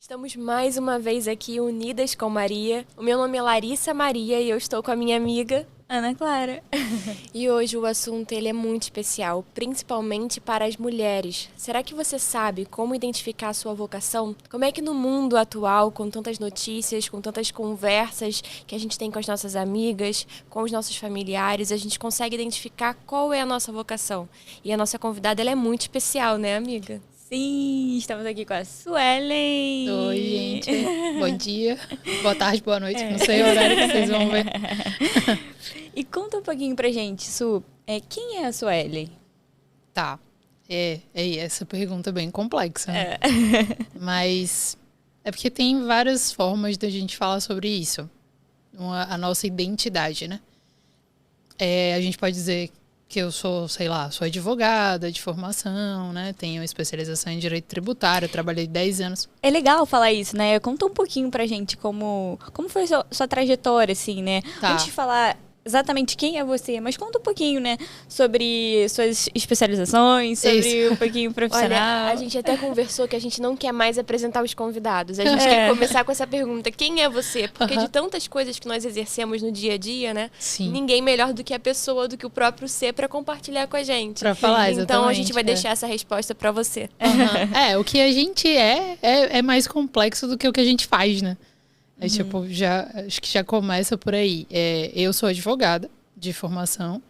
Estamos mais uma vez aqui unidas com Maria. O meu nome é Larissa Maria e eu estou com a minha amiga Ana Clara. E hoje o assunto ele é muito especial, principalmente para as mulheres. Será que você sabe como identificar a sua vocação? Como é que no mundo atual, com tantas notícias, com tantas conversas que a gente tem com as nossas amigas, com os nossos familiares, a gente consegue identificar qual é a nossa vocação? E a nossa convidada ela é muito especial, né, amiga? Sim, estamos aqui com a Suelen. Oi, gente. Bom dia, boa tarde, boa noite. Não sei o horário que vocês vão ver. E conta um pouquinho pra gente, Su, quem é a Suelen? Tá. Essa pergunta é bem complexa, né? Mas é porque tem várias formas da gente falar sobre isso. A nossa identidade, né? A gente pode dizer que eu sou, sei lá, sou advogada de formação, né? Tenho especialização em direito tributário, trabalhei 10 anos. É legal falar isso, né? Conta um pouquinho pra gente como foi sua trajetória, assim, né? Tá. Antes de falar exatamente quem é você, mas conta um pouquinho, né? Sobre suas especializações, sobre um pouquinho profissional. Olha, a gente até conversou que a gente não quer mais apresentar os convidados. A gente quer começar com essa pergunta, quem é você? Porque de tantas coisas que nós exercemos no dia a dia, né? Sim. Ninguém melhor do que a pessoa, do que o próprio ser para compartilhar com a gente. Pra falar, exatamente. Então a gente vai deixar essa resposta para você. O que a gente é mais complexo do que o que a gente faz, né? Tipo, acho que já começa por aí. Eu sou advogada de formação,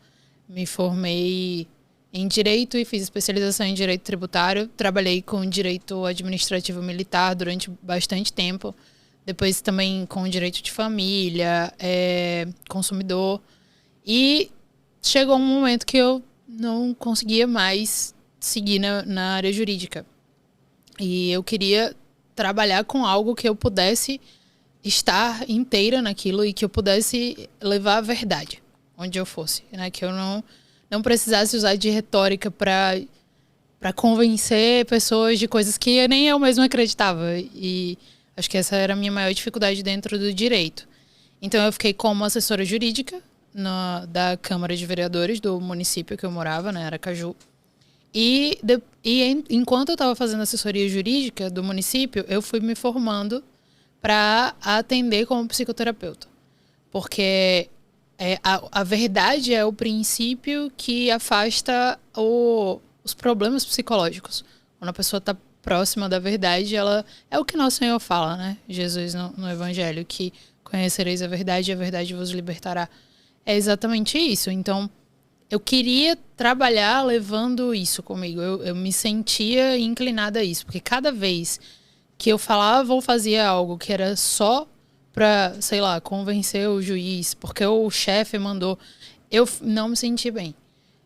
me formei em Direito e fiz especialização em Direito Tributário. Trabalhei com Direito Administrativo Militar durante bastante tempo. Depois também com Direito de Família, Consumidor. E chegou um momento que eu não conseguia mais seguir na área jurídica. E eu queria trabalhar com algo que eu pudesse estar inteira naquilo e que eu pudesse levar a verdade onde eu fosse, né? Que eu não precisasse usar de retórica para convencer pessoas de coisas que nem eu mesma acreditava. E acho que essa era a minha maior dificuldade dentro do direito. Então eu fiquei como assessora jurídica da Câmara de Vereadores do município que eu morava, né, Aracaju. E enquanto eu estava fazendo assessoria jurídica do município, eu fui me formando para atender como psicoterapeuta. Porque a verdade é o princípio que afasta os problemas psicológicos. Quando a pessoa está próxima da verdade, ela é o que nosso Senhor fala, né? Jesus no Evangelho, que conhecereis a verdade e a verdade vos libertará. É exatamente isso. Então, eu queria trabalhar levando isso comigo. Eu me sentia inclinada a isso, porque cada vez que eu falava ou fazia algo que era só pra, sei lá, convencer o juiz, porque o chefe mandou, eu não me senti bem.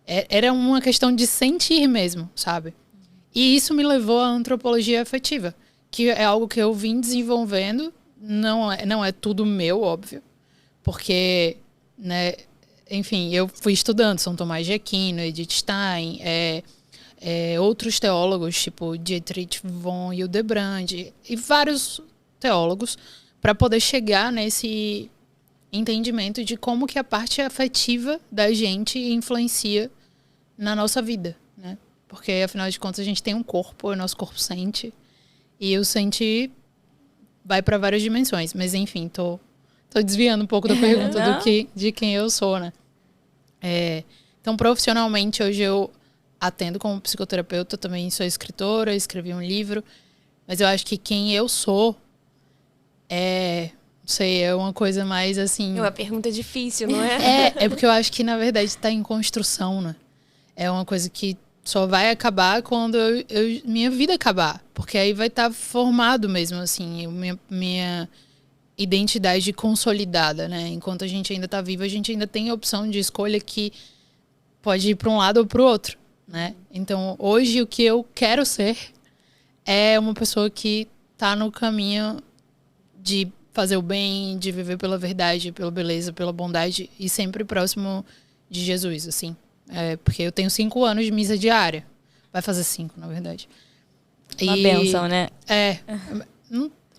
Era uma questão de sentir mesmo, sabe? E isso me levou à antropologia afetiva, que é algo que eu vim desenvolvendo, não é tudo meu, óbvio, porque, né, enfim, eu fui estudando São Tomás de Aquino, Edith Stein, outros teólogos, tipo Dietrich von Hildebrand e vários teólogos, para poder chegar nesse entendimento de como que a parte afetiva da gente influencia na nossa vida, né? Porque, afinal de contas, a gente tem um corpo, o nosso corpo sente, e o sentir vai para várias dimensões. Mas, enfim, tô desviando um pouco da pergunta de quem eu sou, né? Então, profissionalmente, hoje eu atendo como psicoterapeuta, também sou escritora, escrevi um livro, mas eu acho que quem eu sou não sei, é uma coisa mais assim... É uma pergunta difícil, não é? É porque eu acho que, na verdade, está em construção, né? É uma coisa que só vai acabar quando minha vida acabar, porque aí vai estar formado mesmo, assim, minha identidade consolidada, né? Enquanto a gente ainda está vivo, a gente ainda tem a opção de escolha que pode ir para um lado ou para o outro, né? Então, hoje, o que eu quero ser é uma pessoa que está no caminho de fazer o bem, de viver pela verdade, pela beleza, pela bondade e sempre próximo de Jesus, assim. Porque eu tenho 5 anos de missa diária. Vai fazer 5, na verdade. Uma bênção, né?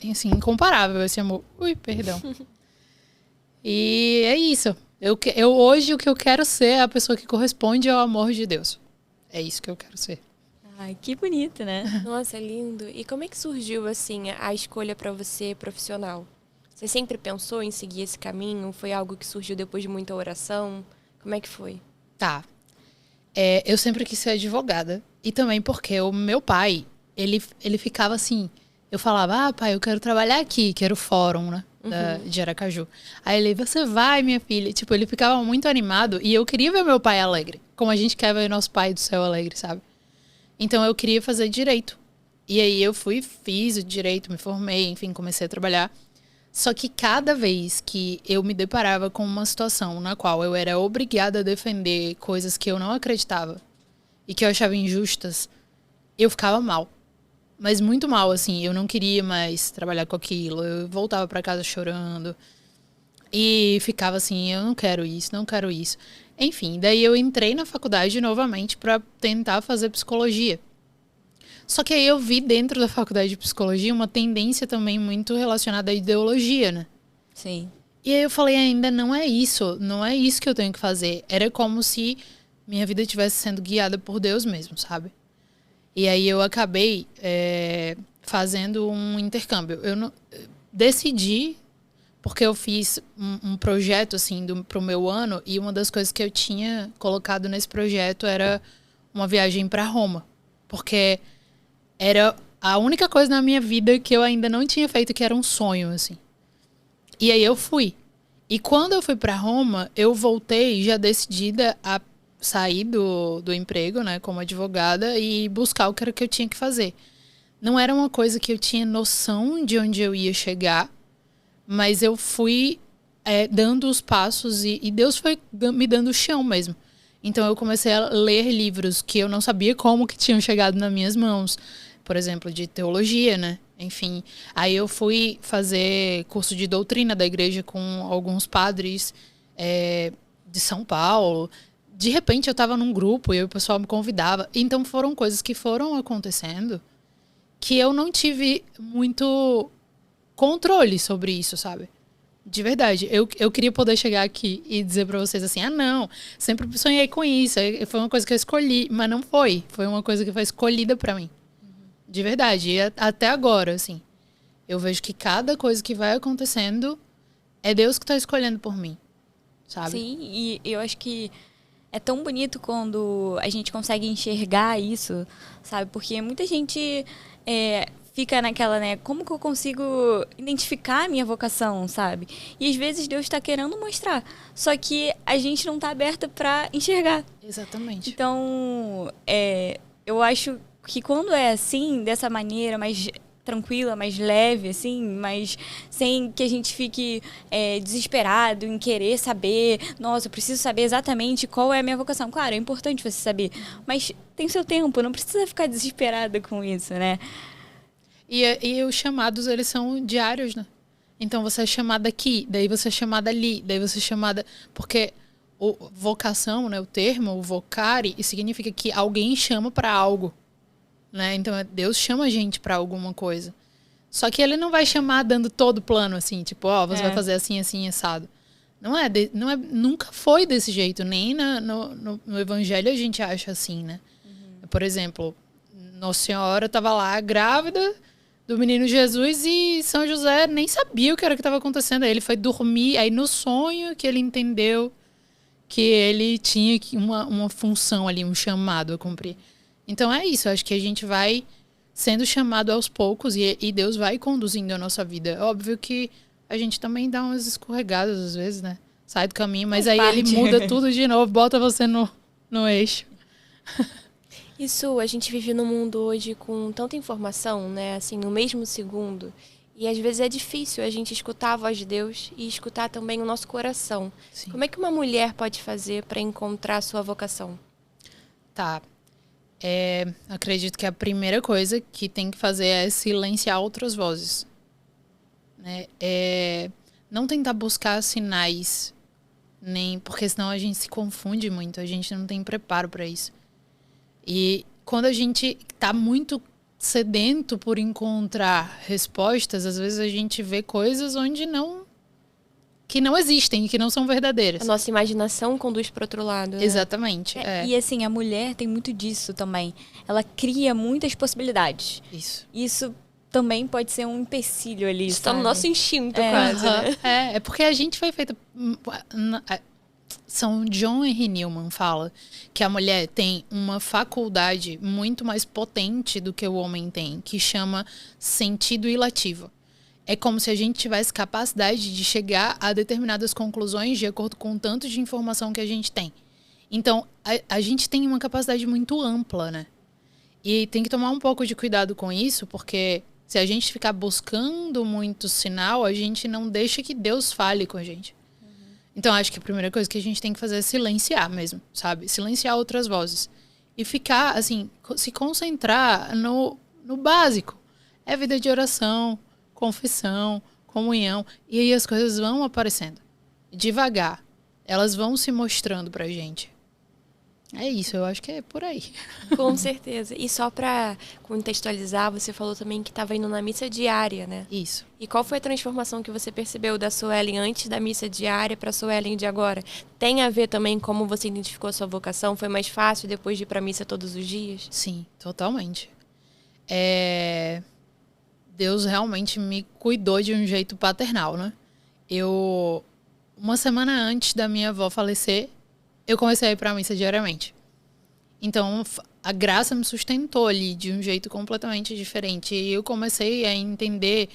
Assim, incomparável esse amor. Ui, perdão. E é isso. Hoje, o que eu quero ser é a pessoa que corresponde ao amor de Deus. É isso que eu quero ser. Ai, que bonito, né? Nossa, lindo. E como é que surgiu, assim, a escolha para você profissional? Você sempre pensou em seguir esse caminho? Foi algo que surgiu depois de muita oração? Como é que foi? Tá. Eu sempre quis ser advogada. E também porque o meu pai, ele ficava assim... Eu falava, pai, eu quero trabalhar aqui, que era o fórum, né? De Aracaju. Aí ele, você vai, minha filha. Tipo, ele ficava muito animado. E eu queria ver meu pai alegre. Como a gente quer ver nosso pai do céu alegre, sabe? Então eu queria fazer direito. E aí eu fiz o direito, me formei, enfim, comecei a trabalhar. Só que cada vez que eu me deparava com uma situação na qual eu era obrigada a defender coisas que eu não acreditava e que eu achava injustas, eu ficava mal. Mas muito mal, assim. Eu não queria mais trabalhar com aquilo. Eu voltava para casa chorando. E ficava assim, eu não quero isso, não quero isso. Enfim, daí eu entrei na faculdade novamente para tentar fazer psicologia. Só que aí eu vi dentro da faculdade de psicologia uma tendência também muito relacionada à ideologia, né? Sim. E aí eu falei, ainda não é isso que eu tenho que fazer. Era como se minha vida estivesse sendo guiada por Deus mesmo, sabe? E aí eu acabei fazendo um intercâmbio. Decidi, porque eu fiz um projeto, assim, pro meu ano, e uma das coisas que eu tinha colocado nesse projeto era uma viagem para Roma. Porque era a única coisa na minha vida que eu ainda não tinha feito, que era um sonho, assim. E aí eu fui. E quando eu fui para Roma, eu voltei já decidida a sair do emprego, né, como advogada e buscar o que era que eu tinha que fazer. Não era uma coisa que eu tinha noção de onde eu ia chegar, mas eu fui dando os passos e Deus foi me dando o chão mesmo. Então eu comecei a ler livros que eu não sabia como que tinham chegado nas minhas mãos. Por exemplo, de teologia, né? Enfim, aí eu fui fazer curso de doutrina da igreja com alguns padres de São Paulo. De repente eu estava num grupo e o pessoal me convidava. Então foram coisas que foram acontecendo que eu não tive muito controle sobre isso, sabe? De verdade. Eu queria poder chegar aqui e dizer pra vocês assim, não, sempre sonhei com isso. Foi uma coisa que eu escolhi, mas não foi. Foi uma coisa que foi escolhida pra mim. De verdade. E até agora, assim, eu vejo que cada coisa que vai acontecendo é Deus que tá escolhendo por mim, sabe? Sim, e eu acho que é tão bonito quando a gente consegue enxergar isso, sabe? Porque muita gente fica naquela, né? Como que eu consigo identificar a minha vocação, sabe? E às vezes Deus está querendo mostrar, só que a gente não está aberta para enxergar. Exatamente. Então, eu acho que quando é assim, dessa maneira, mais tranquila, mais leve, assim, mas sem que a gente fique desesperado em querer saber, nossa, eu preciso saber exatamente qual é a minha vocação. Claro, é importante você saber, mas tem seu tempo, não precisa ficar desesperada com isso, né? E os chamados, eles são diários, né? Então você é chamada aqui, daí você é chamada ali, daí você é chamada... Porque vocação, né, o termo, o vocare, significa que alguém chama para algo. Né? Então Deus chama a gente pra alguma coisa. Só que ele não vai chamar dando todo o plano assim, tipo, você vai fazer assim, assim, assado. Nunca foi desse jeito, nem no evangelho a gente acha assim, né? Por exemplo, Nossa Senhora estava lá grávida do menino Jesus e São José nem sabia o que era que estava acontecendo. Aí ele foi dormir, aí no sonho que ele entendeu que ele tinha uma função ali, um chamado a cumprir. Então é isso, acho que a gente vai sendo chamado aos poucos e Deus vai conduzindo a nossa vida. É óbvio que a gente também dá umas escorregadas às vezes, né? Sai do caminho, mas aí ele muda tudo de novo, bota você no eixo. Isso, a gente vive num mundo hoje com tanta informação, né? Assim, no mesmo segundo. E às vezes é difícil a gente escutar a voz de Deus e escutar também o nosso coração. Sim. Como é que uma mulher pode fazer para encontrar a sua vocação? Tá. Acredito que a primeira coisa que tem que fazer é silenciar outras vozes. Né? Não tentar buscar sinais, porque senão a gente se confunde muito, a gente não tem preparo para isso. E quando a gente tá muito sedento por encontrar respostas, às vezes a gente vê coisas onde não que não existem e que não são verdadeiras. A nossa imaginação conduz para outro lado. Né? Exatamente. E assim, a mulher tem muito disso também. Ela cria muitas possibilidades. Isso também pode ser um empecilho ali, Isso tá no nosso instinto, quase. Né? É porque a gente foi feita... São John Henry Newman fala que a mulher tem uma faculdade muito mais potente do que o homem tem, que chama sentido ilativo. É como se a gente tivesse capacidade de chegar a determinadas conclusões de acordo com o tanto de informação que a gente tem. Então, a gente tem uma capacidade muito ampla, né? E tem que tomar um pouco de cuidado com isso, porque se a gente ficar buscando muito sinal, a gente não deixa que Deus fale com a gente. Então, acho que a primeira coisa que a gente tem que fazer é silenciar mesmo, sabe? Silenciar outras vozes. E ficar, assim, se concentrar no básico. É vida de oração, confissão, comunhão. E aí as coisas vão aparecendo. Devagar. Elas vão se mostrando pra gente. É isso, eu acho que é por aí. Com certeza. E só para contextualizar, você falou também que estava indo na missa diária, né? Isso. E qual foi a transformação que você percebeu da Suelen antes da missa diária para a Suelen de agora? Tem a ver também como você identificou a sua vocação? Foi mais fácil depois de ir para a missa todos os dias? Sim, totalmente. Deus realmente me cuidou de um jeito paternal, né? Uma semana antes da minha avó falecer, eu comecei a ir para a missa diariamente. Então, a graça me sustentou ali de um jeito completamente diferente. E eu comecei a entender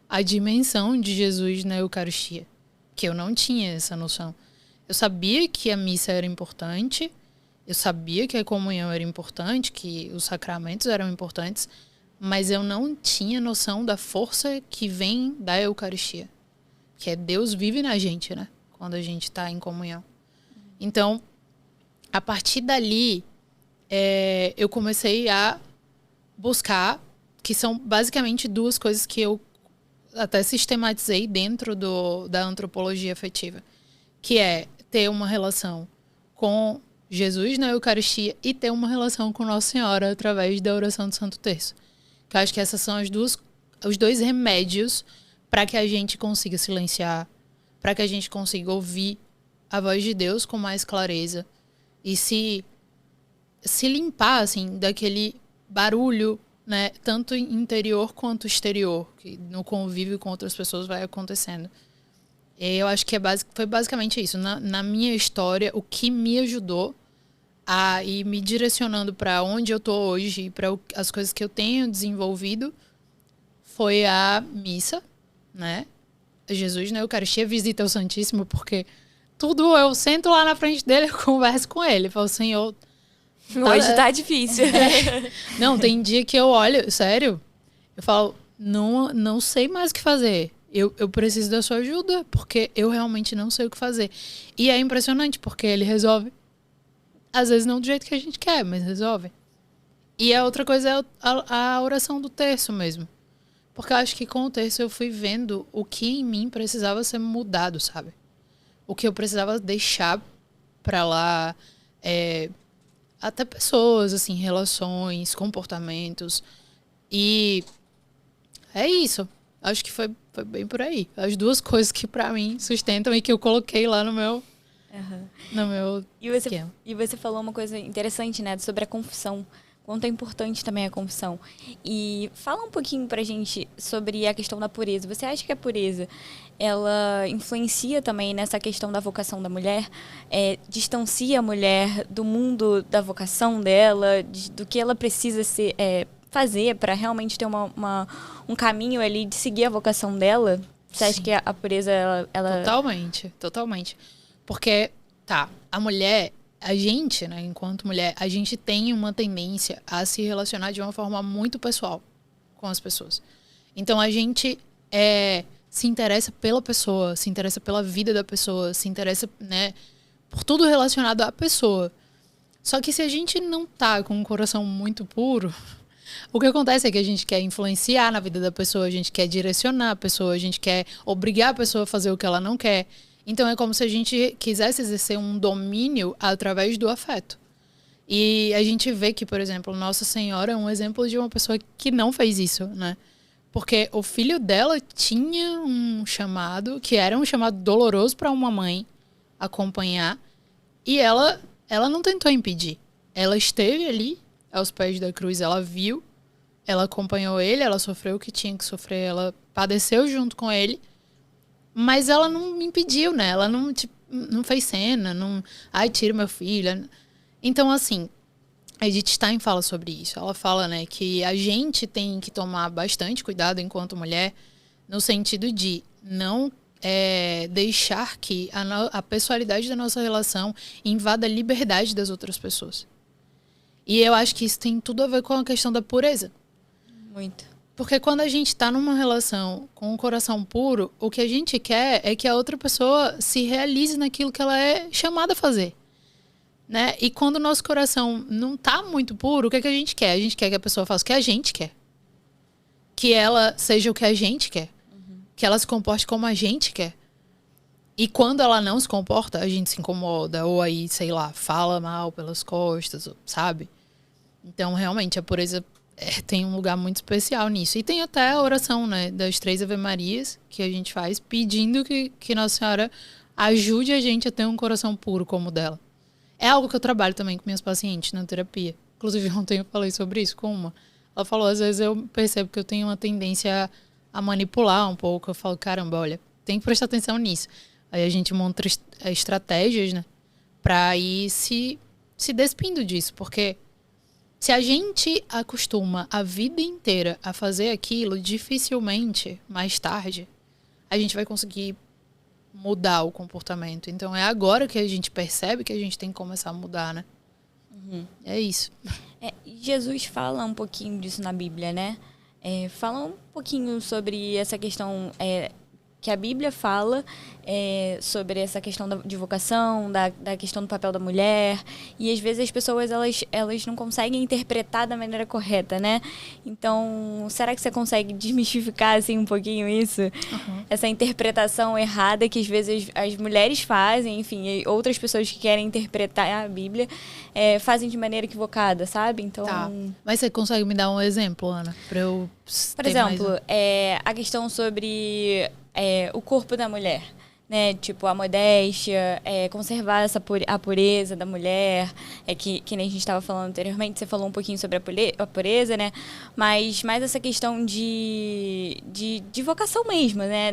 a dimensão de Jesus na Eucaristia, que eu não tinha essa noção. Eu sabia que a missa era importante, eu sabia que a comunhão era importante, que os sacramentos eram importantes, mas eu não tinha noção da força que vem da Eucaristia, que é Deus vive na gente, né? Quando a gente está em comunhão. Então, a partir dali, eu comecei a buscar, que são basicamente duas coisas que eu até sistematizei dentro da antropologia afetiva, que é ter uma relação com Jesus na Eucaristia e ter uma relação com Nossa Senhora através da oração do Santo Terço. Que eu acho que essas são os dois remédios para que a gente consiga silenciar, para que a gente consiga ouvir a voz de Deus com mais clareza e se limpar, assim, daquele barulho, né, tanto interior quanto exterior, que no convívio com outras pessoas vai acontecendo. E eu acho que foi basicamente isso. Na minha história, o que me ajudou a ir me direcionando para onde eu tô hoje e para as coisas que eu tenho desenvolvido foi a missa, né? Jesus na Eucaristia, visita o Santíssimo, porque tudo eu sento lá na frente dele e converso com ele. Falo, Senhor... Hoje tá difícil. Não, tem dia que eu olho, sério, eu falo, não sei mais o que fazer. Eu preciso da sua ajuda, porque eu realmente não sei o que fazer. E é impressionante, porque ele resolve. Às vezes não do jeito que a gente quer, mas resolve. E a outra coisa é a oração do terço mesmo. Porque eu acho que com o terço eu fui vendo o que em mim precisava ser mudado, sabe? O que eu precisava deixar pra lá. Até pessoas, assim, relações, comportamentos. E é isso. Acho que foi bem por aí. As duas coisas que pra mim sustentam e que eu coloquei lá no meu... No meu esquema. E você falou uma coisa interessante, né? Sobre a confissão. Quanto é importante também a confissão. E fala um pouquinho pra gente sobre a questão da pureza. Você acha que a pureza, ela influencia também nessa questão da vocação da mulher? Distancia a mulher do mundo da vocação dela, do que ela precisa fazer para realmente ter um caminho ali de seguir a vocação dela? Você acha que a pureza, ela... Totalmente. Porque, a mulher... A gente, né, enquanto mulher, a gente tem uma tendência a se relacionar de uma forma muito pessoal com as pessoas. Então, a gente se interessa pela pessoa, se interessa pela vida da pessoa, se interessa, né, por tudo relacionado à pessoa. Só que se a gente não tá com um coração muito puro, o que acontece é que a gente quer influenciar na vida da pessoa, a gente quer direcionar a pessoa, a gente quer obrigar a pessoa a fazer o que ela não quer. Então, é como se a gente quisesse exercer um domínio através do afeto. E a gente vê que, por exemplo, Nossa Senhora é um exemplo de uma pessoa que não fez isso, né? Porque o filho dela tinha um chamado, que era um chamado doloroso para uma mãe acompanhar, e ela não tentou impedir. Ela esteve ali, aos pés da cruz, ela viu, ela acompanhou ele, ela sofreu o que tinha que sofrer, ela padeceu junto com ele, mas ela não impediu, né? Ela não, tipo, não fez cena, não... Ai, tira meu filho. Então, assim, a Edith Stein fala sobre isso. Ela fala, né, que a gente tem que tomar bastante cuidado enquanto mulher, no sentido de não deixar que a pessoalidade da nossa relação invada a liberdade das outras pessoas. E eu acho que isso tem tudo a ver com a questão da pureza. Muito. Porque quando a gente tá numa relação com um coração puro, o que a gente quer é que a outra pessoa se realize naquilo que ela é chamada a fazer. Né? E quando o nosso coração não tá muito puro, o que é que a gente quer? A gente quer que a pessoa faça o que a gente quer. Que ela seja o que a gente quer. Que ela se comporte como a gente quer. E quando ela não se comporta, a gente se incomoda. Ou aí, sei lá, fala mal pelas costas, sabe? Então, realmente, a pureza tem um lugar muito especial nisso. E tem até a oração, né, das 3 Ave-Marias que a gente faz, pedindo que Nossa Senhora ajude a gente a ter um coração puro como o dela. É algo que eu trabalho também com minhas pacientes na terapia. Inclusive, ontem eu falei sobre isso com uma. Ela falou, às vezes eu percebo que eu tenho uma tendência a manipular um pouco. Eu falo, caramba, olha, tem que prestar atenção nisso. Aí a gente monta estratégias, né, pra ir se despindo disso. Porque se a gente acostuma a vida inteira a fazer aquilo, dificilmente, mais tarde, a gente vai conseguir mudar o comportamento. Então é agora que a gente percebe que a gente tem que começar a mudar, né? É isso. Jesus fala um pouquinho disso na Bíblia, né? Fala um pouquinho sobre essa questão que a Bíblia fala sobre essa questão de vocação, da questão do papel da mulher. E às vezes as pessoas elas não conseguem interpretar da maneira correta, né? Então, será que você consegue desmistificar assim, um pouquinho isso? Essa interpretação errada que às vezes as mulheres fazem, enfim, e outras pessoas que querem interpretar a Bíblia fazem de maneira equivocada, sabe? Então, tá. Mas você consegue me dar um exemplo, Ana? Pra eu por exemplo, a questão sobre o corpo da mulher, né? Tipo, a modéstia, conservar a pureza da mulher, que nem a gente estava falando anteriormente, você falou um pouquinho sobre a pureza, né? Mas mais essa questão de vocação mesmo, né?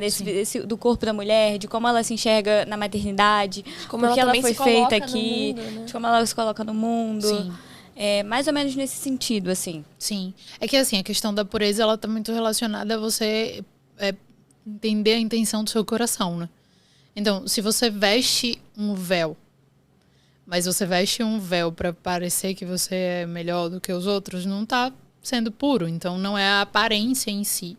Do corpo da mulher, de como ela se enxerga na maternidade, Como porque ela foi feita aqui, aqui, mundo, né? de como ela se coloca no mundo. Sim. Mais ou menos nesse sentido, assim. Sim. É que assim, a questão da pureza, ela tá muito relacionada a você entender a intenção do seu coração, né? Então, se você veste um véu, mas você veste um véu para parecer que você é melhor do que os outros, não tá sendo puro. Então, não é a aparência em si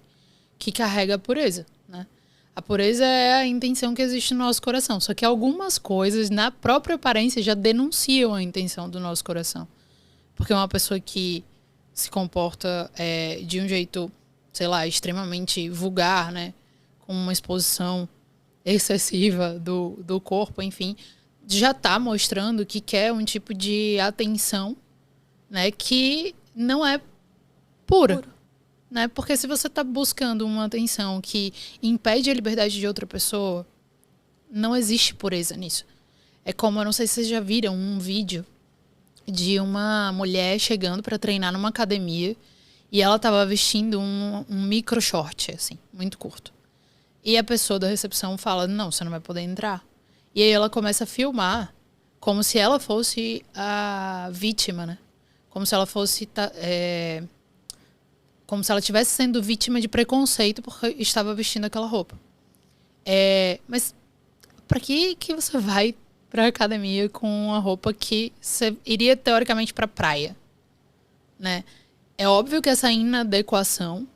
que carrega a pureza, né? A pureza é a intenção que existe no nosso coração. Só que algumas coisas, na própria aparência, já denunciam a intenção do nosso coração. Porque uma pessoa que se comporta de um jeito, sei lá, extremamente vulgar, né? Com uma exposição excessiva do corpo, enfim, já está mostrando que quer um tipo de atenção, né, que não é pura. Né? Porque se você está buscando uma atenção que impede a liberdade de outra pessoa, não existe pureza nisso. É como, eu não sei se vocês já viram um vídeo de uma mulher chegando para treinar numa academia e ela estava vestindo um micro short, assim, muito curto. E a pessoa da recepção fala, não, você não vai poder entrar. E aí ela começa a filmar como se ela fosse a vítima, né? Como se ela fosse... como se ela estivesse sendo vítima de preconceito porque estava vestindo aquela roupa. Mas para que você vai para a academia com uma roupa que você iria teoricamente para praia, né? É óbvio que essa inadequação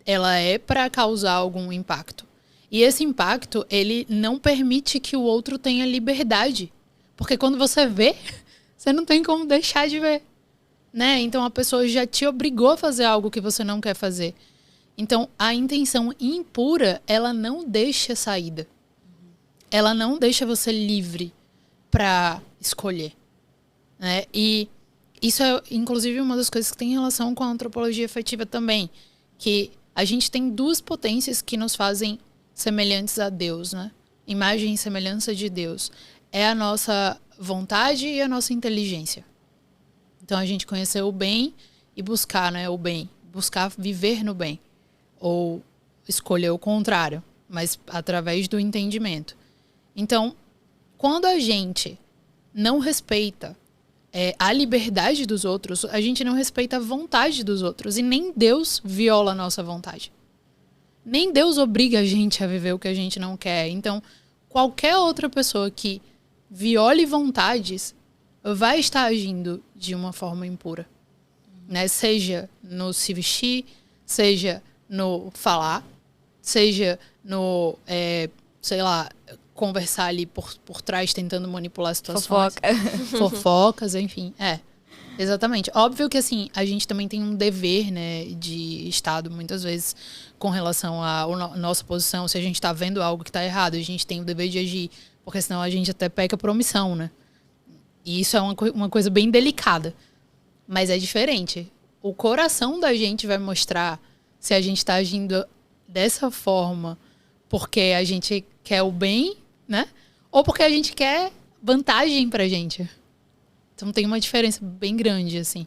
ela é para causar algum impacto. E esse impacto, ele não permite que o outro tenha liberdade. Porque quando você vê, você não tem como deixar de ver. Né? Então a pessoa já te obrigou a fazer algo que você não quer fazer. Então a intenção impura, ela não deixa saída. Ela não deixa você livre para escolher. Né? E isso é, inclusive, uma das coisas que tem relação com a antropologia afetiva também. Que a gente tem duas potências que nos fazem semelhantes a Deus, né? Imagem e semelhança de Deus. É a nossa vontade e a nossa inteligência. Então, a gente conhecer o bem e buscar, né, o bem. Buscar viver no bem. Ou escolher o contrário, mas através do entendimento. Então, quando a gente não respeita a liberdade dos outros, a gente não respeita a vontade dos outros. E nem Deus viola a nossa vontade. Nem Deus obriga a gente a viver o que a gente não quer. Então, qualquer outra pessoa que viole vontades vai estar agindo de uma forma impura. Né? Seja no se vestir, seja no falar, seja no, sei lá, conversar ali por trás, tentando manipular situações. Fofocas, enfim. Exatamente. Óbvio que, assim, a gente também tem um dever, né, de Estado, muitas vezes, com relação à nossa posição. Se a gente está vendo algo que está errado, a gente tem o dever de agir, porque senão a gente até peca por omissão, né? E isso é uma coisa bem delicada. Mas é diferente. O coração da gente vai mostrar se a gente está agindo dessa forma porque a gente quer o bem, né? Ou porque a gente quer vantagem pra gente. Então tem uma diferença bem grande, assim.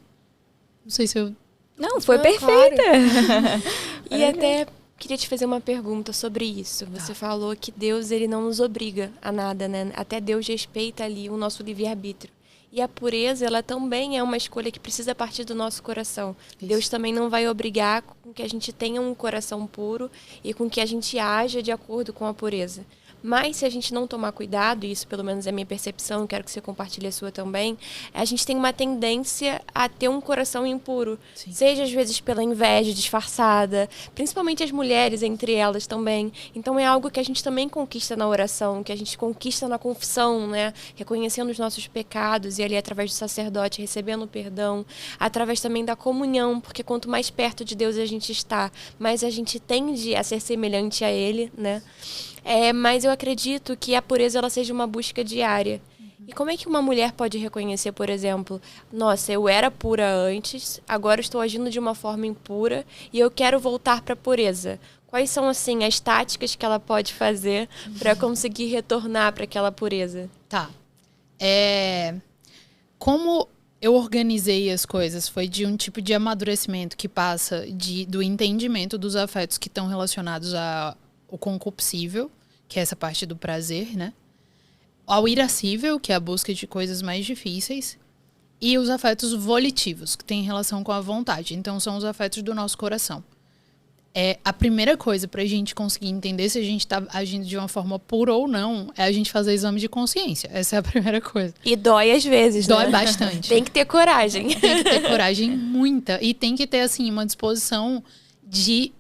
Não sei se eu... Não, foi perfeita. Claro. E até queria te fazer uma pergunta sobre isso. Você falou que Deus, ele não nos obriga a nada, né? Até Deus respeita ali o nosso livre-arbítrio. E a pureza, ela também é uma escolha que precisa partir do nosso coração. Isso. Deus também não vai obrigar com que a gente tenha um coração puro e com que a gente haja de acordo com a pureza. Mas se a gente não tomar cuidado, e isso pelo menos é a minha percepção, quero que você compartilhe a sua também, a gente tem uma tendência a ter um coração impuro. Sim. Seja às vezes pela inveja disfarçada, principalmente as mulheres entre elas também. Então é algo que a gente também conquista na oração, que a gente conquista na confissão, né? Reconhecendo os nossos pecados e ali através do sacerdote recebendo o perdão, através também da comunhão, porque quanto mais perto de Deus a gente está, mais a gente tende a ser semelhante a Ele, né? Mas eu acredito que a pureza ela seja uma busca diária. E como é que uma mulher pode reconhecer, por exemplo, nossa, eu era pura antes, agora estou agindo de uma forma impura e eu quero voltar para a pureza? Quais são, assim, as táticas que ela pode fazer para conseguir retornar para aquela pureza? Tá. Como eu organizei as coisas foi de um tipo de amadurecimento que passa do entendimento dos afetos que estão relacionados ao concupiscível, que é essa parte do prazer, né? Ao irascível, que é a busca de coisas mais difíceis, e os afetos volitivos, que têm relação com a vontade. Então, são os afetos do nosso coração. A primeira coisa para a gente conseguir entender se a gente está agindo de uma forma pura ou não é a gente fazer exame de consciência. Essa é a primeira coisa. E dói às vezes, né? Dói bastante. Tem que ter coragem. Tem que ter coragem, muita. E tem que ter, assim, uma disposição de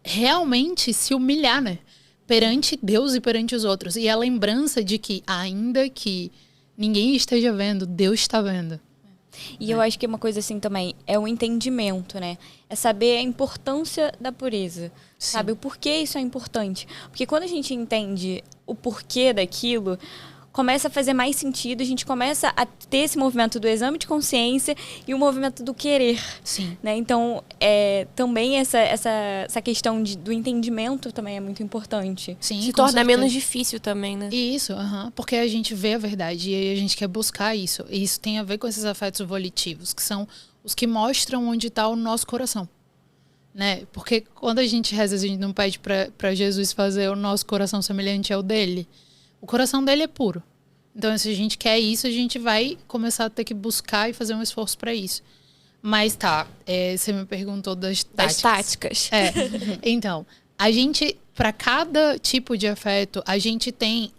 realmente se humilhar, né? Perante Deus e perante os outros. E a lembrança de que, ainda que ninguém esteja vendo, Deus está vendo. E eu acho que uma coisa assim também é o entendimento, né? É saber a importância da pureza. Sim. Sabe? O porquê isso é importante. Porque quando a gente entende o porquê daquilo, começa a fazer mais sentido, a gente começa a ter esse movimento do exame de consciência e o movimento do querer. Sim. Né? Então, também essa questão do entendimento também é muito importante. Sim, se torna menos difícil também, né? Isso, porque a gente vê a verdade e aí a gente quer buscar isso. E isso tem a ver com esses afetos volitivos, que são os que mostram onde está o nosso coração. Né? Porque quando a gente reza, a gente não pede para Jesus fazer o nosso coração semelhante ao dele. O coração dele é puro. Então, se a gente quer isso, a gente vai começar a ter que buscar e fazer um esforço para isso. Mas tá, você me perguntou das táticas. Então, a gente, para cada tipo de afeto, a gente tem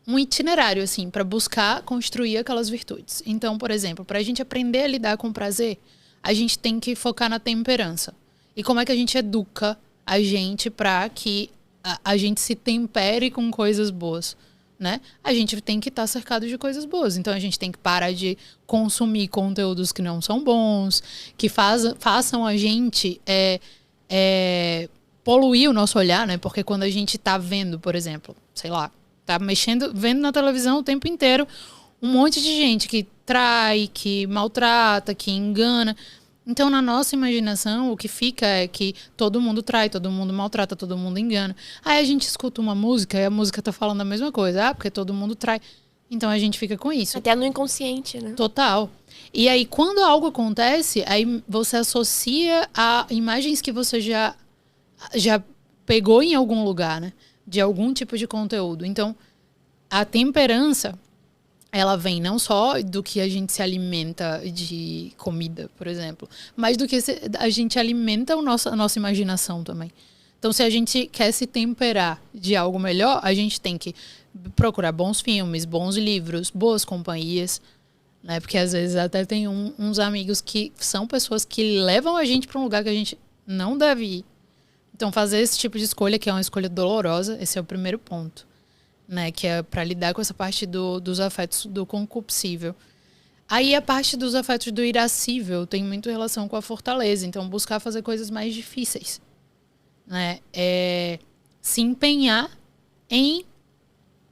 um itinerário, assim, para buscar construir aquelas virtudes. Então, por exemplo, para a gente aprender a lidar com prazer, a gente tem que focar na temperança. E como é que a gente educa a gente para que a gente se tempere com coisas boas, né? A gente tem que estar cercado de coisas boas. Então, a gente tem que parar de consumir conteúdos que não são bons, que façam a gente poluir o nosso olhar, né? Porque quando a gente tá vendo, por exemplo, sei lá, tá vendo na televisão o tempo inteiro um monte de gente que trai, que maltrata, que engana. Então, na nossa imaginação, o que fica é que todo mundo trai, todo mundo maltrata, todo mundo engana. Aí a gente escuta uma música e a música tá falando a mesma coisa. Ah, porque todo mundo trai. Então a gente fica com isso. Até no inconsciente, né? Total. E aí, quando algo acontece, aí você associa a imagens que você já pegou em algum lugar, né? De algum tipo de conteúdo. Então, a temperança, ela vem não só do que a gente se alimenta de comida, por exemplo, mas do que a gente alimenta a nossa imaginação também. Então, se a gente quer se temperar de algo melhor, a gente tem que procurar bons filmes, bons livros, boas companhias, né? Porque às vezes até tem uns amigos que são pessoas que levam a gente para um lugar que a gente não deve ir. Então, fazer esse tipo de escolha, que é uma escolha dolorosa, esse é o primeiro ponto, né? Que é para lidar com essa parte dos afetos do concupiscível. Aí a parte dos afetos do irascível tem muito relação com a fortaleza. Então, buscar fazer coisas mais difíceis, né? Se empenhar em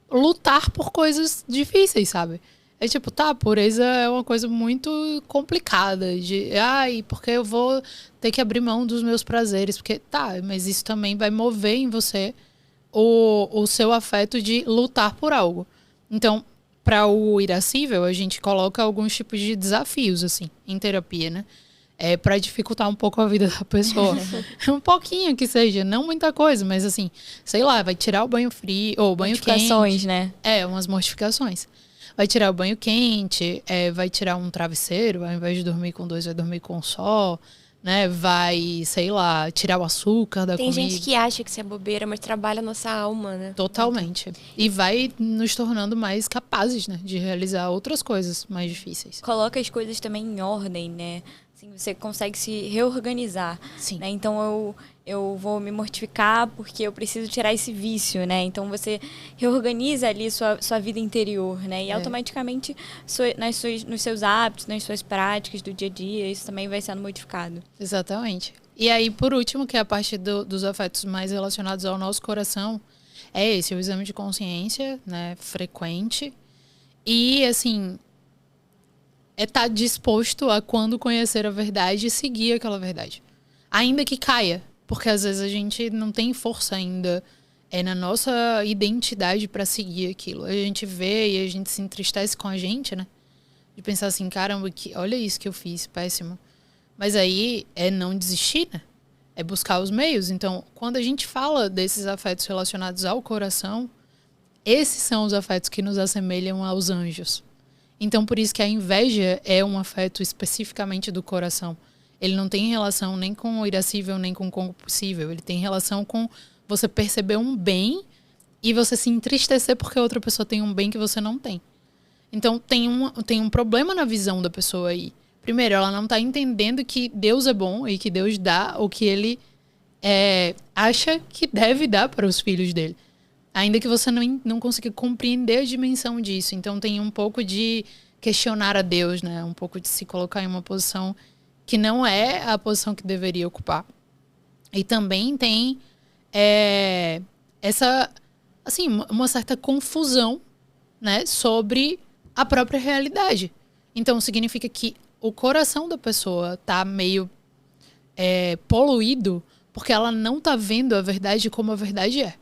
lutar por coisas difíceis, sabe? É tipo, tá, a pureza é uma coisa muito complicada. Porque eu vou ter que abrir mão dos meus prazeres. Porque, tá, mas isso também vai mover em você o seu afeto de lutar por algo. Então, para o irascível, a gente coloca alguns tipos de desafios, assim, em terapia, né? Para dificultar um pouco a vida da pessoa. Um pouquinho que seja, não muita coisa, mas assim, sei lá, vai tirar o banho frio, ou o banho quente. Mortificações, né? Umas mortificações. Vai tirar o banho quente, vai tirar um travesseiro, ao invés de dormir com 2, vai dormir com um só, né? Vai, sei lá, tirar o açúcar da comida. Tem gente que acha que isso é bobeira, mas trabalha a nossa alma, né? Totalmente. E vai nos tornando mais capazes, né? De realizar outras coisas mais difíceis. Coloca as coisas também em ordem, né? Assim, você consegue se reorganizar. Sim. Né? Então, eu vou me mortificar porque eu preciso tirar esse vício, né? Então, você reorganiza ali sua vida interior, né? E automaticamente, nos seus hábitos, nas suas práticas do dia a dia, isso também vai sendo modificado. Exatamente. E aí, por último, que é a parte dos afetos mais relacionados ao nosso coração, é esse, o exame de consciência, né? Frequente. E, assim, estar disposto a, quando conhecer a verdade, seguir aquela verdade. Ainda que caia. Porque às vezes a gente não tem força ainda na nossa identidade para seguir aquilo. A gente vê e a gente se entristece com a gente, né? De pensar assim, caramba, olha isso que eu fiz, péssimo. Mas aí é não desistir, né? É buscar os meios. Então, quando a gente fala desses afetos relacionados ao coração, esses são os afetos que nos assemelham aos anjos. Então, por isso que a inveja é um afeto especificamente do coração. Ele não tem relação nem com o irascível, nem com o concupiscível. Ele tem relação com você perceber um bem e você se entristecer porque outra pessoa tem um bem que você não tem. Então, tem um problema na visão da pessoa aí. Primeiro, ela não está entendendo que Deus é bom e que Deus dá o que ele acha que deve dar para os filhos dele. Ainda que você não consiga compreender a dimensão disso. Então, tem um pouco de questionar a Deus, né? Um pouco de se colocar em uma posição que não é a posição que deveria ocupar. E também tem essa, assim, uma certa confusão, né, sobre a própria realidade. Então, significa que o coração da pessoa tá meio poluído porque ela não tá vendo a verdade como a verdade é.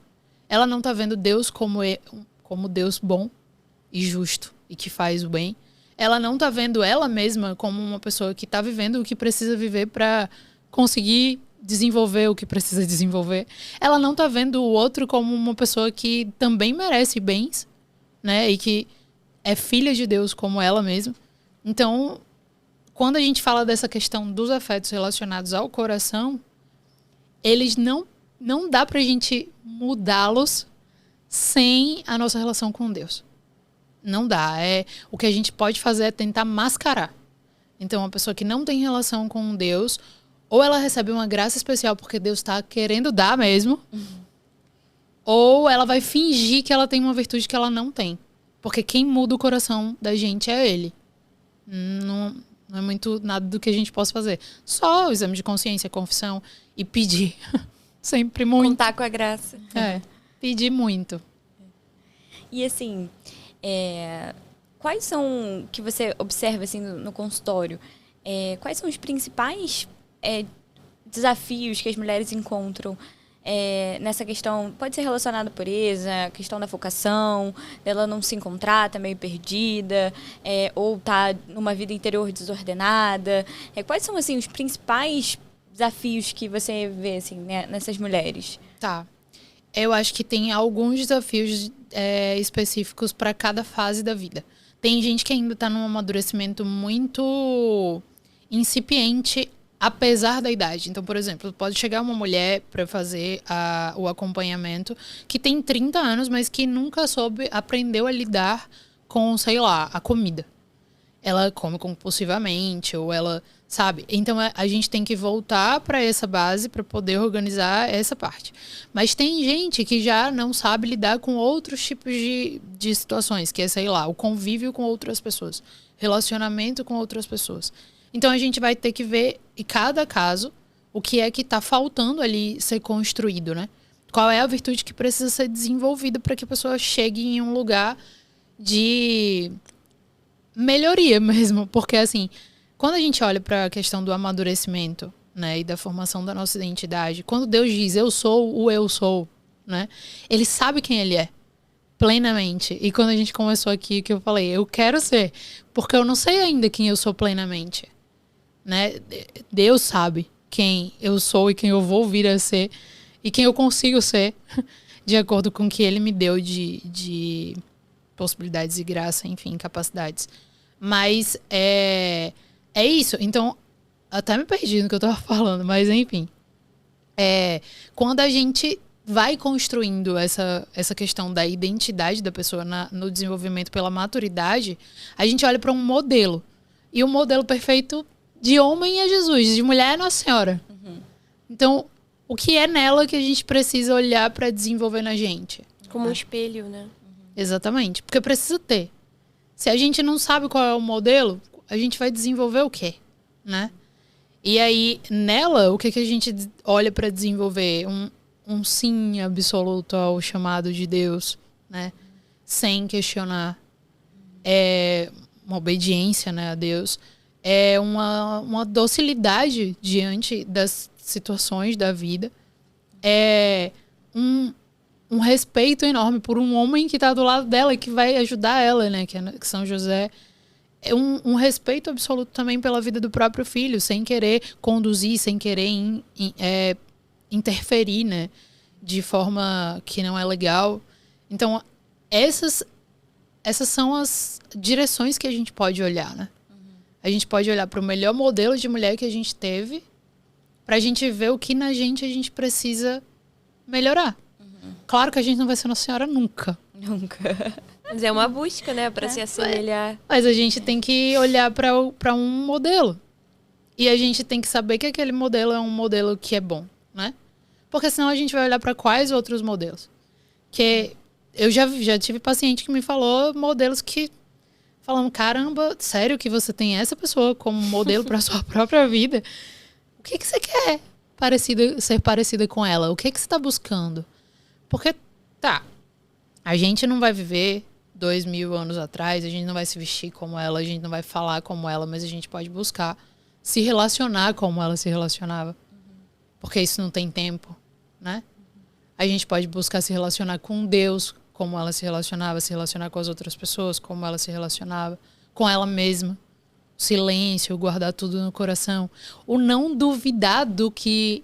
Ela não tá vendo Deus como Deus bom e justo e que faz o bem. Ela não tá vendo ela mesma como uma pessoa que tá vivendo o que precisa viver para conseguir desenvolver o que precisa desenvolver. Ela não tá vendo o outro como uma pessoa que também merece bens, né? E que é filha de Deus como ela mesma. Então, quando a gente fala dessa questão dos afetos relacionados ao coração, eles não dá pra gente mudá-los sem a nossa relação com Deus. Não dá. O que a gente pode fazer é tentar mascarar. Então, uma pessoa que não tem relação com Deus, ou ela recebe uma graça especial porque Deus está querendo dar mesmo, ou ela vai fingir que ela tem uma virtude que ela não tem. Porque quem muda o coração da gente é Ele. Não é muito nada do que a gente possa fazer. Só o exame de consciência, confissão e pedir. Sempre muito. Contar com a graça. Pedir muito. E assim, quais são que você observa assim no consultório? quais são os principais desafios que as mulheres encontram nessa questão? Pode ser relacionado à pureza, a questão da vocação, dela não se encontrar, tá meio perdida, ou tá numa vida interior desordenada. Quais são, assim, os principais desafios que você vê, assim, né, nessas mulheres? Tá. Eu acho que tem alguns desafios específicos para cada fase da vida. Tem gente que ainda tá num amadurecimento muito incipiente, apesar da idade. Então, por exemplo, pode chegar uma mulher para fazer o acompanhamento que tem 30 anos, mas que nunca aprendeu a lidar com, sei lá, a comida. Ela come compulsivamente, ou ela, sabe? Então, a gente tem que voltar para essa base para poder organizar essa parte. Mas tem gente que já não sabe lidar com outros tipos de situações, que é, sei lá, o convívio com outras pessoas, relacionamento com outras pessoas. Então, a gente vai ter que ver, em cada caso, o que é que está faltando ali ser construído, né? Qual é a virtude que precisa ser desenvolvida para que a pessoa chegue em um lugar de melhoria mesmo. Porque, assim, quando a gente olha para a questão do amadurecimento, né, e da formação da nossa identidade, quando Deus diz, eu sou, né? Ele sabe quem ele é, plenamente. E quando a gente começou aqui, que eu falei, eu quero ser, porque eu não sei ainda quem eu sou plenamente. Né? Deus sabe quem eu sou e quem eu vou vir a ser e quem eu consigo ser de acordo com o que ele me deu de possibilidades e graça, enfim, capacidades. Mas é isso. Então, até me perdi no que eu tava falando, mas enfim. Quando a gente vai construindo essa questão da identidade da pessoa no desenvolvimento pela maturidade, a gente olha para um modelo. E o modelo perfeito de homem é Jesus, de mulher é Nossa Senhora. Uhum. Então, o que é nela que a gente precisa olhar para desenvolver na gente? Como um espelho, né? Uhum. Exatamente, porque precisa ter. Se a gente não sabe qual é o modelo, a gente vai desenvolver o quê? Né? E aí, nela, o que a gente olha para desenvolver? Um sim absoluto ao chamado de Deus, né? Sem questionar. Uma obediência, né, a Deus. É uma docilidade diante das situações da vida. É um respeito enorme por um homem que está do lado dela e que vai ajudar ela, né? Que São José. É um respeito absoluto também pela vida do próprio filho, sem querer conduzir, sem querer interferir, né? De forma que não é legal. Então, essas são as direções que a gente pode olhar, né? A gente pode olhar para o melhor modelo de mulher que a gente teve, para a gente ver o que na gente a gente precisa melhorar. Uhum. Claro que a gente não vai ser Nossa Senhora nunca. Nunca. Mas é uma busca, né, para se assemelhar. Mas a gente tem que olhar para um modelo. E a gente tem que saber que aquele modelo é um modelo que é bom, né? Porque senão a gente vai olhar para quais outros modelos. Que eu já tive paciente que me falou modelos que falando, caramba, sério que você tem essa pessoa como modelo para sua própria vida? O que você quer ser parecida com ela? O que você está buscando? Porque, a gente não vai viver 2000 anos atrás, a gente não vai se vestir como ela, a gente não vai falar como ela, mas a gente pode buscar se relacionar como ela se relacionava. Porque isso não tem tempo, né? A gente pode buscar se relacionar com Deus, como ela se relacionar com as outras pessoas, como ela se relacionava, com ela mesma. O silêncio, guardar tudo no coração. O não duvidar do que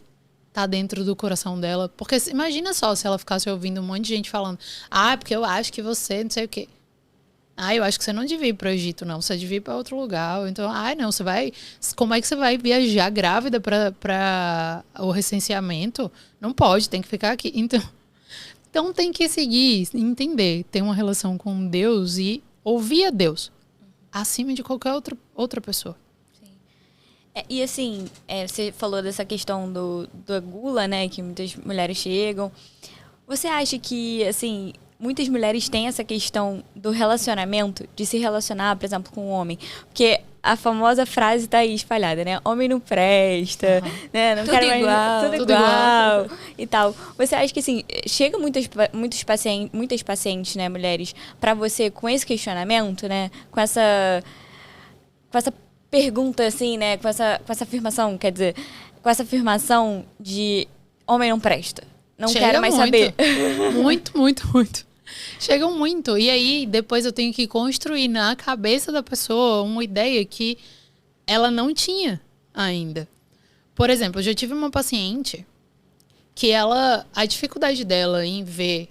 tá dentro do coração dela. Porque imagina só se ela ficasse ouvindo um monte de gente falando, porque eu acho que você não sei o quê. Eu acho que você não devia ir pro Egito, não. Você devia ir para outro lugar. Ou então, não, você vai... Como é que você vai viajar grávida para o recenseamento? Não pode, tem que ficar aqui. Então tem que seguir, entender, ter uma relação com Deus e ouvir a Deus acima de qualquer outra pessoa. Sim. E assim, você falou dessa questão da gula, né, que muitas mulheres chegam. Você acha que, assim, muitas mulheres têm essa questão do relacionamento, de se relacionar, por exemplo, com um homem? Porque a famosa frase tá aí espalhada, né? Homem não presta, né? Não tudo quero mais igual, tudo igual e tal. Você acha que, assim, chega muitas pacientes, né, mulheres, pra você com esse questionamento, né? Com essa pergunta assim, né, com essa afirmação, quer dizer, com essa afirmação de homem não presta. Não Chega quero mais muito. saber. Muito, muito, muito. Chegam muito. E aí, depois eu tenho que construir na cabeça da pessoa uma ideia que ela não tinha ainda. Por exemplo, eu já tive uma paciente que a dificuldade dela em ver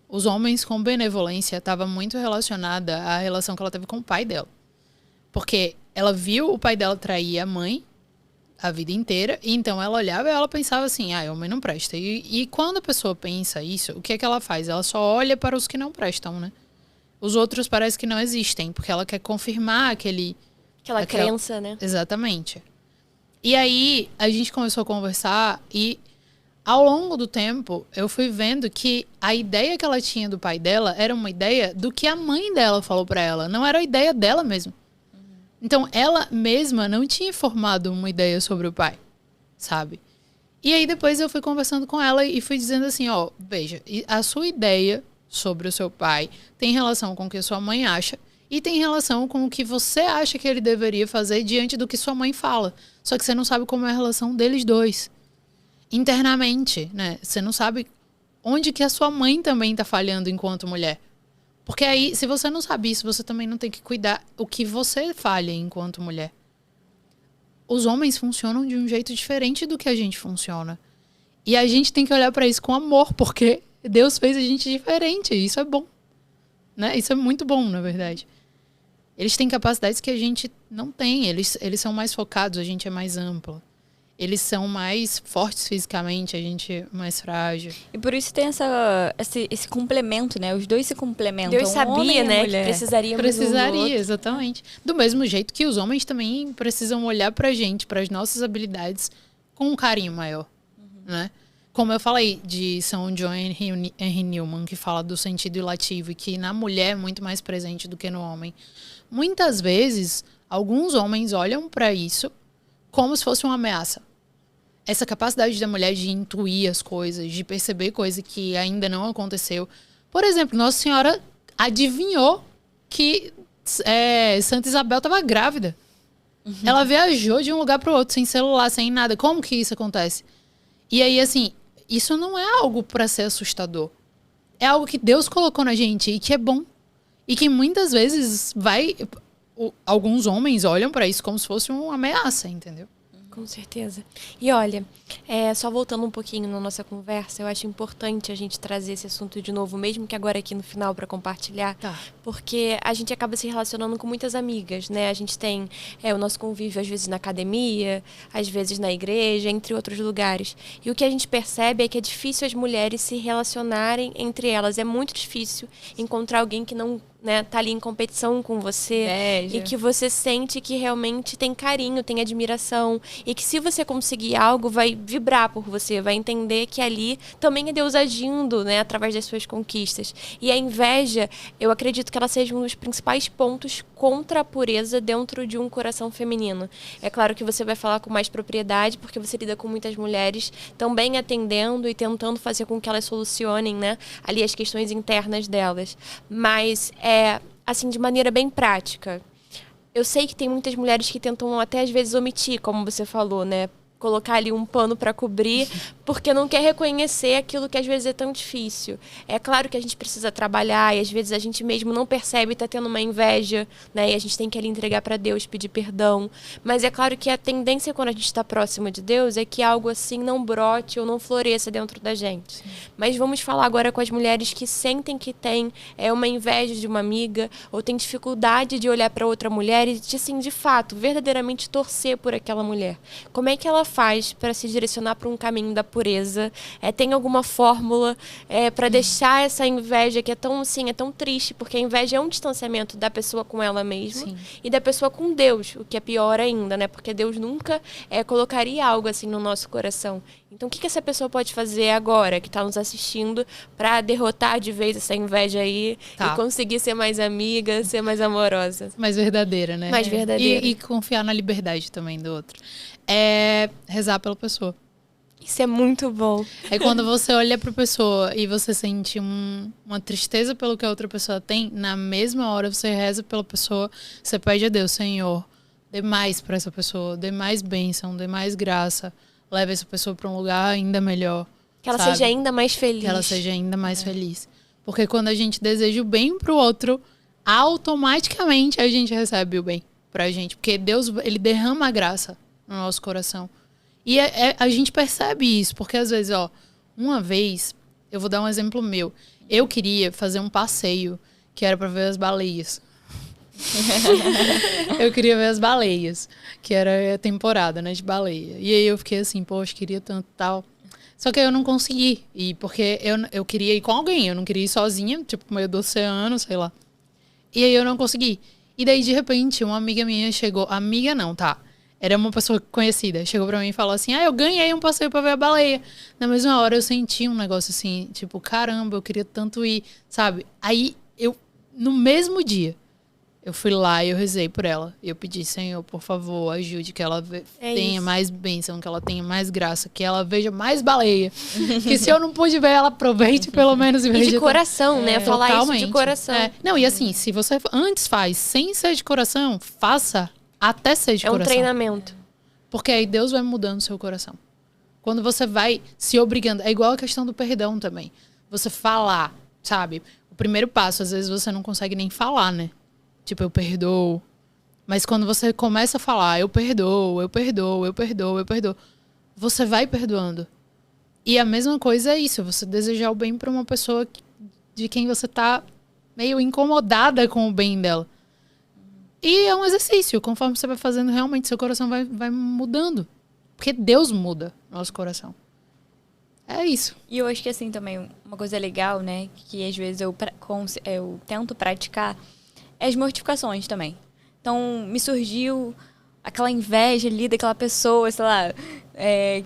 os homens com benevolência estava muito relacionada à relação que ela teve com o pai dela. Porque ela viu o pai dela trair a mãe a vida inteira, e então ela olhava e ela pensava assim, homem não presta. E quando a pessoa pensa isso, o que é que ela faz? Ela só olha para os que não prestam, né? Os outros parece que não existem, porque ela quer confirmar Aquela crença, né? Exatamente. E aí, a gente começou a conversar e, ao longo do tempo, eu fui vendo que a ideia que ela tinha do pai dela era uma ideia do que a mãe dela falou pra ela. Não era a ideia dela mesmo. Então, ela mesma não tinha formado uma ideia sobre o pai, sabe? E aí, depois eu fui conversando com ela e fui dizendo assim, veja, a sua ideia sobre o seu pai tem relação com o que sua mãe acha e tem relação com o que você acha que ele deveria fazer diante do que sua mãe fala. Só que você não sabe como é a relação deles dois. Internamente, né? Você não sabe onde que a sua mãe também tá falhando enquanto mulher. Porque aí, se você não sabe isso, você também não tem que cuidar o que você falha enquanto mulher. Os homens funcionam de um jeito diferente do que a gente funciona. E a gente tem que olhar pra isso com amor, porque Deus fez a gente diferente. E isso é bom. Né? Isso é muito bom, na verdade. Eles têm capacidades que a gente não tem. Eles são mais focados, a gente é mais ampla. Eles são mais fortes fisicamente, a gente é mais frágil. E por isso tem esse complemento, né? Os dois se complementam. Deus sabia, né, que Precisaria, um do outro. exatamente. Do mesmo jeito que os homens também precisam olhar pra gente, pras nossas habilidades, com um carinho maior, né? Como eu falei de São John Henry Newman, que fala do sentido ilativo e que na mulher é muito mais presente do que no homem. Muitas vezes, alguns homens olham pra isso como se fosse uma ameaça. Essa capacidade da mulher de intuir as coisas, de perceber coisa que ainda não aconteceu. Por exemplo, Nossa Senhora adivinhou que Santa Isabel estava grávida. Ela viajou de um lugar para o outro, sem celular, sem nada. Como que isso acontece? E aí, assim, isso não é algo para ser assustador. É algo que Deus colocou na gente e que é bom. E que muitas vezes alguns homens olham pra isso como se fosse uma ameaça, entendeu? Com certeza. E olha, só voltando um pouquinho na nossa conversa, eu acho importante a gente trazer esse assunto de novo, mesmo que agora aqui no final para compartilhar, porque a gente acaba se relacionando com muitas amigas, né? A gente tem o nosso convívio às vezes na academia, às vezes na igreja, entre outros lugares. E o que a gente percebe é que é difícil as mulheres se relacionarem entre elas. É muito difícil encontrar alguém que não tá ali em competição com você e que você sente que realmente tem carinho, tem admiração e que se você conseguir algo vai vibrar por você, vai entender que ali também é Deus agindo, né, através das suas conquistas. E a inveja, eu acredito que ela seja um dos principais pontos contra a pureza dentro de um coração feminino. É claro que você vai falar com mais propriedade porque você lida com muitas mulheres também atendendo e tentando fazer com que elas solucionem, né, ali as questões internas delas. Mas assim, de maneira bem prática. Eu sei que tem muitas mulheres que tentam até às vezes omitir, como você falou, né? Colocar ali um pano para cobrir, porque não quer reconhecer aquilo que às vezes é tão difícil. É claro que a gente precisa trabalhar e às vezes a gente mesmo não percebe e tá tendo uma inveja, né? E a gente tem que ali entregar para Deus, pedir perdão. Mas é claro que a tendência quando a gente está próximo de Deus é que algo assim não brote ou não floresça dentro da gente. Sim. Mas vamos falar agora com as mulheres que sentem que tem uma inveja de uma amiga ou tem dificuldade de olhar para outra mulher e, assim, de fato, verdadeiramente torcer por aquela mulher. Como é que ela faz para se direcionar para um caminho da pureza? Tem alguma fórmula para deixar essa inveja que é tão, assim, é tão triste, porque a inveja é um distanciamento da pessoa com ela mesma. Sim. E da pessoa com Deus, o que é pior ainda, né? Porque Deus nunca colocaria algo assim no nosso coração. Então, o que essa pessoa pode fazer agora, que está nos assistindo, para derrotar de vez essa inveja aí e conseguir ser mais amiga, ser mais amorosa? Mais verdadeira, né? Mais verdadeira. E confiar na liberdade também do outro. Rezar pela pessoa. Isso é muito bom. É quando você olha pra pessoa e você sente uma tristeza pelo que a outra pessoa tem, na mesma hora você reza pela pessoa, você pede a Deus, Senhor, dê mais pra essa pessoa, dê mais bênção, dê mais graça, leve essa pessoa pra um lugar ainda melhor. Que ela sabe? seja ainda mais feliz. Que ela seja ainda mais feliz. Porque quando a gente deseja o bem pro outro, automaticamente a gente recebe o bem pra gente. Porque Deus, ele derrama a graça no nosso coração. E a gente percebe isso. Porque às vezes, uma vez, eu vou dar um exemplo meu. Eu queria fazer um passeio que era pra ver as baleias. Eu queria ver as baleias, que era a temporada, né, de baleia. E aí eu fiquei assim, poxa, queria tanto tal. Só que eu não consegui ir, porque eu queria ir com alguém, eu não queria ir sozinha, tipo, no meio do oceano, sei lá. E aí eu não consegui. E daí, de repente, uma amiga minha chegou, amiga não, tá? Era uma pessoa conhecida, chegou pra mim e falou assim, eu ganhei um passeio pra ver a baleia. Na mesma hora eu senti um negócio assim, tipo, caramba, eu queria tanto ir, sabe? Aí no mesmo dia, eu fui lá e eu rezei por ela. E eu pedi, Senhor, por favor, ajude, que ela tenha mais bênção, que ela tenha mais graça, que ela veja mais baleia. Que se eu não pude ver, ela aproveite pelo menos e veja. E de coração, né? Falar totalmente. isso de coração. Não, e assim, se você antes faz sem ser de coração, faça até ser de coração. É um treinamento. Porque aí Deus vai mudando o seu coração. Quando você vai se obrigando, é igual a questão do perdão também. Você falar, sabe? O primeiro passo, às vezes você não consegue nem falar, né? Tipo, eu perdoo. Mas quando você começa a falar, eu perdoo, eu perdoo, eu perdoo, eu perdoo, você vai perdoando. E a mesma coisa é isso, você desejar o bem pra uma pessoa de quem você tá meio incomodada com o bem dela. E é um exercício, conforme você vai fazendo, realmente seu coração vai mudando. Porque Deus muda nosso coração. É isso. E eu acho que assim também, uma coisa legal, né, que às vezes eu tento praticar, é as mortificações também. Então, me surgiu aquela inveja ali daquela pessoa, sei lá,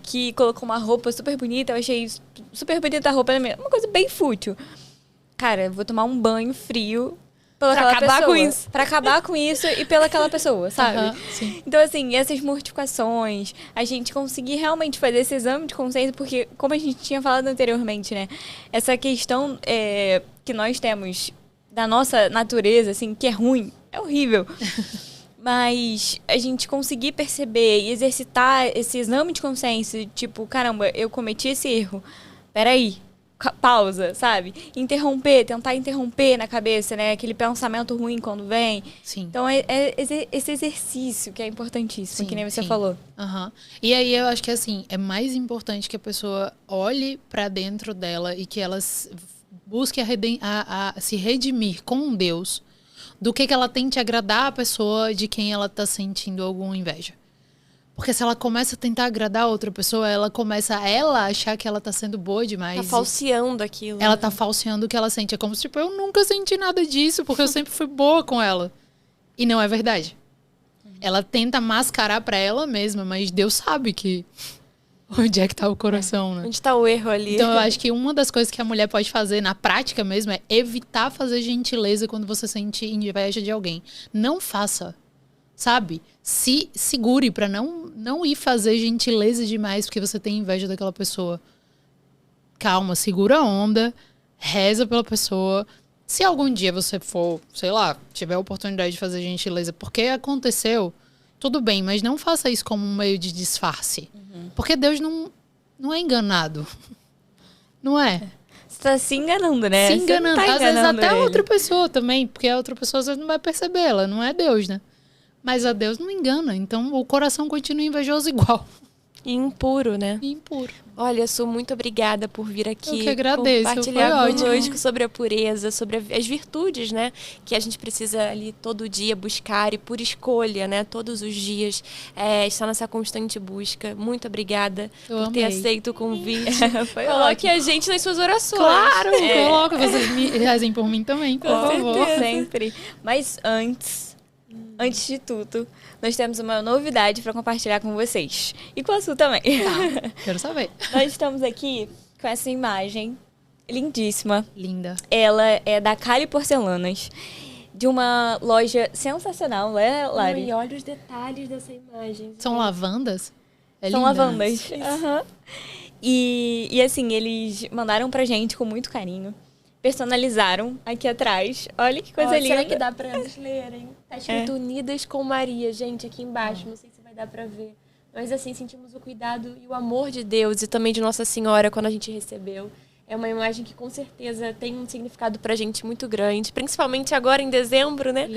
que colocou uma roupa super bonita, eu achei super bonita a roupa, uma coisa bem fútil. Cara, eu vou tomar um banho frio pra acabar com isso. Pra acabar com isso e pelaquela pessoa, sabe? Sim. Então, assim, essas mortificações, a gente conseguir realmente fazer esse exame de consciência, porque, como a gente tinha falado anteriormente, né? Essa questão que nós temos da nossa natureza, assim, que é ruim, é horrível. Mas a gente conseguir perceber e exercitar esse exame de consciência, tipo, caramba, eu cometi esse erro. Peraí. Pausa, sabe? Tentar interromper na cabeça, né? Aquele pensamento ruim quando vem. Sim. Então, esse exercício que é importantíssimo, Sim, que nem você sim. falou. Uhum. E aí eu acho que, assim, é mais importante que a pessoa olhe pra dentro dela e que ela busque a se redimir com Deus do que ela tente agradar a pessoa de quem ela tá sentindo alguma inveja. Porque se ela começa a tentar agradar a outra pessoa, ela começa a achar que ela tá sendo boa demais. Tá falseando aquilo. Ela tá falseando o que ela sente. É como se, tipo, eu nunca senti nada disso, porque eu sempre fui boa com ela. E não é verdade. Ela tenta mascarar pra ela mesma, mas Deus sabe que onde é que tá o coração, né? Onde tá o erro ali? Então eu acho que uma das coisas que a mulher pode fazer na prática mesmo é evitar fazer gentileza quando você sente inveja de alguém. Não faça. Sabe? Se segure pra não ir fazer gentileza demais porque você tem inveja daquela pessoa. Calma, segura a onda, reza pela pessoa. Se algum dia você for, sei lá, tiver a oportunidade de fazer gentileza porque aconteceu, tudo bem, mas não faça isso como um meio de disfarce. Porque Deus não é enganado. Não é? Você tá se enganando, né? Se enganando. Tá Às vezes até a ele. outra pessoa também, porque a outra pessoa às vezes não vai perceber, ela não é Deus, né? Mas a Deus não engana, então o coração continua invejoso igual. E impuro, né? E impuro. Olha, Su, muito obrigada por vir aqui. Eu que agradeço, compartilhar foi ótimo. conosco sobre a pureza, sobre as virtudes, né? Que a gente precisa ali todo dia buscar e por escolha, né? Todos os dias estar nessa constante busca. Muito obrigada por ter aceito o convite. Coloque a gente nas suas orações. Claro, coloca. Vocês me rezem por mim também, por favor. Sempre. Mas antes de tudo, nós temos uma novidade para compartilhar com vocês. E com a Su também. Tá, quero saber. Nós estamos aqui com essa imagem lindíssima. Linda. Ela é da Cali Porcelanas, de uma loja sensacional, né, Lari? E olha os detalhes dessa imagem. São lavandas? São linda. lavandas. Uhum. E assim, eles mandaram pra gente com muito carinho. personalizaram aqui atrás. Olha que coisa linda. Será que dá pra eles lerem? Tá escrito Unidas com Maria, gente, aqui embaixo. Não sei se vai dar pra ver. Mas assim, sentimos o cuidado e o amor de Deus e também de Nossa Senhora quando a gente recebeu. É uma imagem que com certeza tem um significado pra gente muito grande. Principalmente agora em dezembro, né?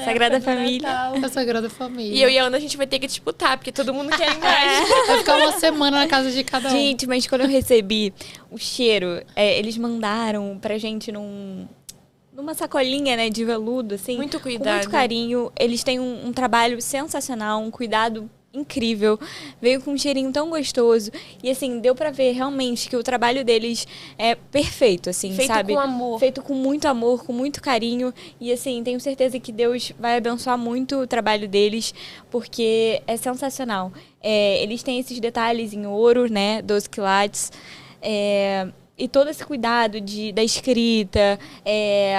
Sagrada Família. A Sagrada Família. E eu e a Ana a gente vai ter que disputar, porque todo mundo quer a imagem. Vai ficar uma semana na casa de cada um. Gente, mas quando eu recebi o cheiro, eles mandaram pra gente numa sacolinha, né, de veludo, assim. Muito cuidado. Com muito carinho. Eles têm um trabalho sensacional, um cuidado incrível. Veio com um cheirinho tão gostoso. E, assim, deu pra ver realmente que o trabalho deles é perfeito, assim, Feito sabe? com amor. Feito com muito amor, com muito carinho. E, assim, tenho certeza que Deus vai abençoar muito o trabalho deles, porque é sensacional. Eles têm esses detalhes em ouro, né, 12 quilates. E todo esse cuidado da escrita,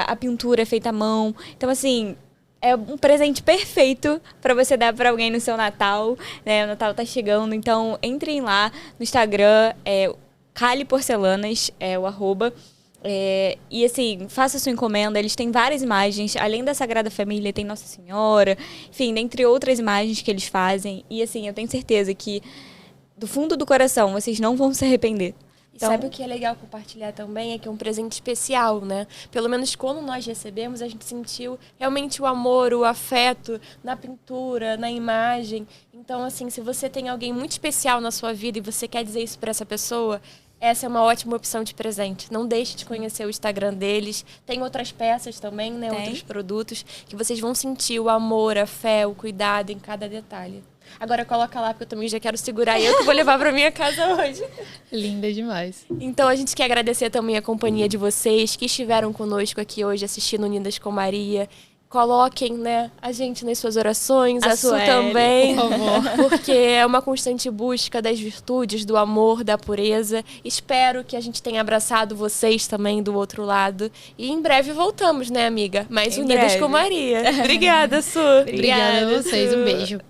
a pintura feita à mão. Então, assim, é um presente perfeito para você dar para alguém no seu Natal, né? O Natal tá chegando, então entrem lá no Instagram, Cali Porcelanas, o @. E assim, faça sua encomenda. Eles têm várias imagens, além da Sagrada Família, tem Nossa Senhora, enfim, dentre outras imagens que eles fazem. E assim, eu tenho certeza que do fundo do coração vocês não vão se arrepender. Então, sabe o que é legal compartilhar também? É que é um presente especial, né? Pelo menos quando nós recebemos, a gente sentiu realmente o amor, o afeto na pintura, na imagem. Então, assim, se você tem alguém muito especial na sua vida e você quer dizer isso para essa pessoa, essa é uma ótima opção de presente. Não deixe de conhecer o Instagram deles. Tem outras peças também, né? Outros produtos que vocês vão sentir o amor, a fé, o cuidado em cada detalhe. Agora coloca lá, porque eu também já quero segurar eu que vou levar para minha casa hoje. Linda demais. Então a gente quer agradecer também a companhia de vocês que estiveram conosco aqui hoje assistindo Unidas com Maria. Coloquem, né, a gente nas suas orações, a Su também, por favor. porque é uma constante busca das virtudes, do amor, da pureza. Espero que a gente tenha abraçado vocês também do outro lado. E em breve voltamos, né, amiga? Mais Unidas com Maria. Obrigada, Su. Obrigada a vocês. Um beijo.